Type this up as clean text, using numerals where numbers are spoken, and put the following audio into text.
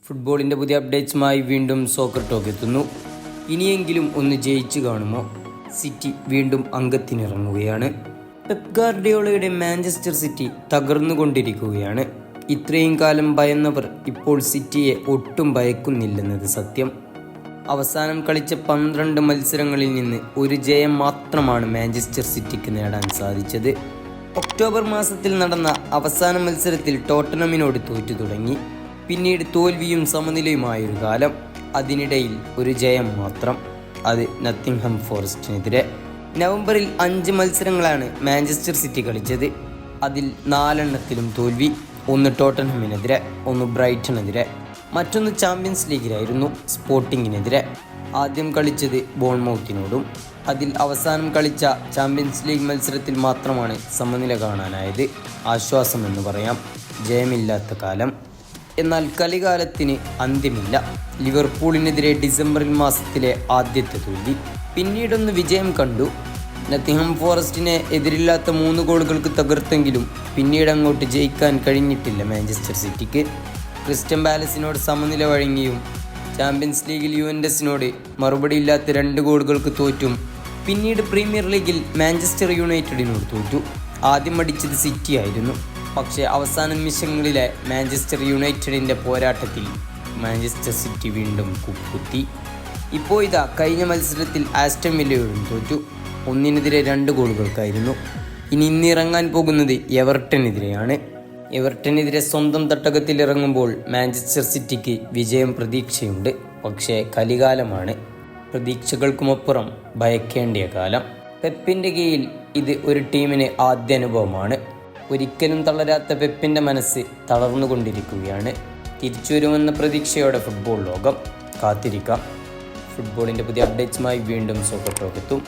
ഫുട്ബോളിൻ്റെ പുതിയ അപ്ഡേറ്റ്സുമായി വീണ്ടും soccer talk എത്തുന്നു. ഇനിയെങ്കിലും ഒന്ന് ജയിച്ചു കാണുമോ? സിറ്റി വീണ്ടും അംഗത്തിനിറങ്ങുകയാണ്. പെപ് ഗാർഡിയോളയുടെ മാഞ്ചസ്റ്റർ സിറ്റി തകർന്നുകൊണ്ടിരിക്കുകയാണ്. ഇത്രയും കാലം ഭയന്നവർ ഇപ്പോൾ സിറ്റിയെ ഒട്ടും ഭയക്കുന്നില്ലെന്നത് സത്യം. അവസാനം കളിച്ച 12 മത്സരങ്ങളിൽ നിന്ന് ഒരു ജയം മാത്രമാണ് മാഞ്ചസ്റ്റർ സിറ്റിക്ക് നേടാൻ സാധിച്ചത്. ഒക്ടോബർ മാസത്തിൽ നടന്ന അവസാന മത്സരത്തിൽ ടോട്ടനമിനോട് തോറ്റു തുടങ്ങി. പിന്നീട് തോൽവിയും സമനിലയുമായൊരു കാലം. അതിനിടയിൽ ഒരു ജയം മാത്രം, അത് നത്തിങ്ഹാം ഫോറസ്റ്റിനെതിരെ. നവംബറിൽ 5 മത്സരങ്ങളാണ് മാഞ്ചസ്റ്റർ സിറ്റി കളിച്ചത്. അതിൽ 4 എണ്ണത്തിലും തോൽവി. ഒന്ന് ടോട്ടൻഹാമിനെതിരെ, ഒന്ന് ബ്രൈറ്റണെതിരെ, മറ്റൊന്ന് ചാമ്പ്യൻസ് ലീഗിലായിരുന്നു സ്പോർട്ടിങ്ങിനെതിരെ. ആദ്യം കളിച്ചത് ബോൺമൗത്തിനോടും. അതിൽ അവസാനം കളിച്ച ചാമ്പ്യൻസ് ലീഗ് മത്സരത്തിൽ മാത്രമാണ് സമനില കാണാനായത്. ആശ്വാസമെന്ന് പറയാം, ജയമില്ലാത്ത കാലം. എന്നാൽ കളികാലത്തിന് അന്ത്യമില്ല. ലിവർപൂളിനെതിരെ ഡിസംബറിൽ മാസത്തിലെ ആദ്യത്തെ തോൽവി. പിന്നീടൊന്ന് വിജയം കണ്ടു. നത്തിങ്ഹാം ഫോറസ്റ്റിനെ എതിരില്ലാത്ത 3 ഗോളുകൾക്ക് തകർത്തെങ്കിലും പിന്നീട് അങ്ങോട്ട് ജയിക്കാൻ കഴിഞ്ഞിട്ടില്ല മാഞ്ചസ്റ്റർ സിറ്റിക്ക്. ക്രിസ്റ്റൽ പാലസിനോട് സമനില വഴങ്ങിയും ചാമ്പ്യൻസ് ലീഗിൽ യുവൻറ്റസിനോട് മറുപടിയില്ലാത്ത 2 ഗോളുകൾക്ക് തോറ്റും പിന്നീട് പ്രീമിയർ ലീഗിൽ മാഞ്ചസ്റ്റർ യുണൈറ്റഡിനോട് തോറ്റു. ആദ്യം അടിച്ചത് സിറ്റി ആയിരുന്നു. പക്ഷേ അവസാന നിമിഷങ്ങളിലെ മാഞ്ചസ്റ്റർ യുണൈറ്റഡിൻ്റെ പോരാട്ടത്തിൽ മാഞ്ചസ്റ്റർ സിറ്റി വീണ്ടും കുത്തി. ഇപ്പോൾ ഇതാ കഴിഞ്ഞ മത്സരത്തിൽ ആസ്റ്റൺ വില്ലയോടും തോറ്റു. 1-നെതിരെ 2 ഗോളുകൾക്കായിരുന്നു. ഇന്നിറങ്ങാൻ പോകുന്നത് എവർട്ടനെതിരെയാണ്. എവർട്ടനെതിരെ സ്വന്തം തട്ടകത്തിൽ ഇറങ്ങുമ്പോൾ മാഞ്ചസ്റ്റർ സിറ്റിക്ക് വിജയം പ്രതീക്ഷയുണ്ട്. പക്ഷേ കലികാലമാണ്. പ്രതീക്ഷകൾക്കുമപ്പുറം ഭയക്കേണ്ടിയ കാലം. പെപ്പിൻ്റെ കീഴിൽ ഇത് ഒരു ടീമിന് ആദ്യ അനുഭവമാണ്. ഒരിക്കലും തളരാത്ത പെപ്പിൻ്റെ മനസ്സ് തളർന്നുകൊണ്ടിരിക്കുകയാണ്. തിരിച്ചുവരുമെന്ന പ്രതീക്ഷയോടെ ഫുട്ബോൾ ലോകം കാത്തിരിക്കാം. ഫുട്ബോളിൻ്റെ പുതിയ അപ്ഡേറ്റ്സുമായി വീണ്ടും സോക്കർ ടോക്ക് എത്തും.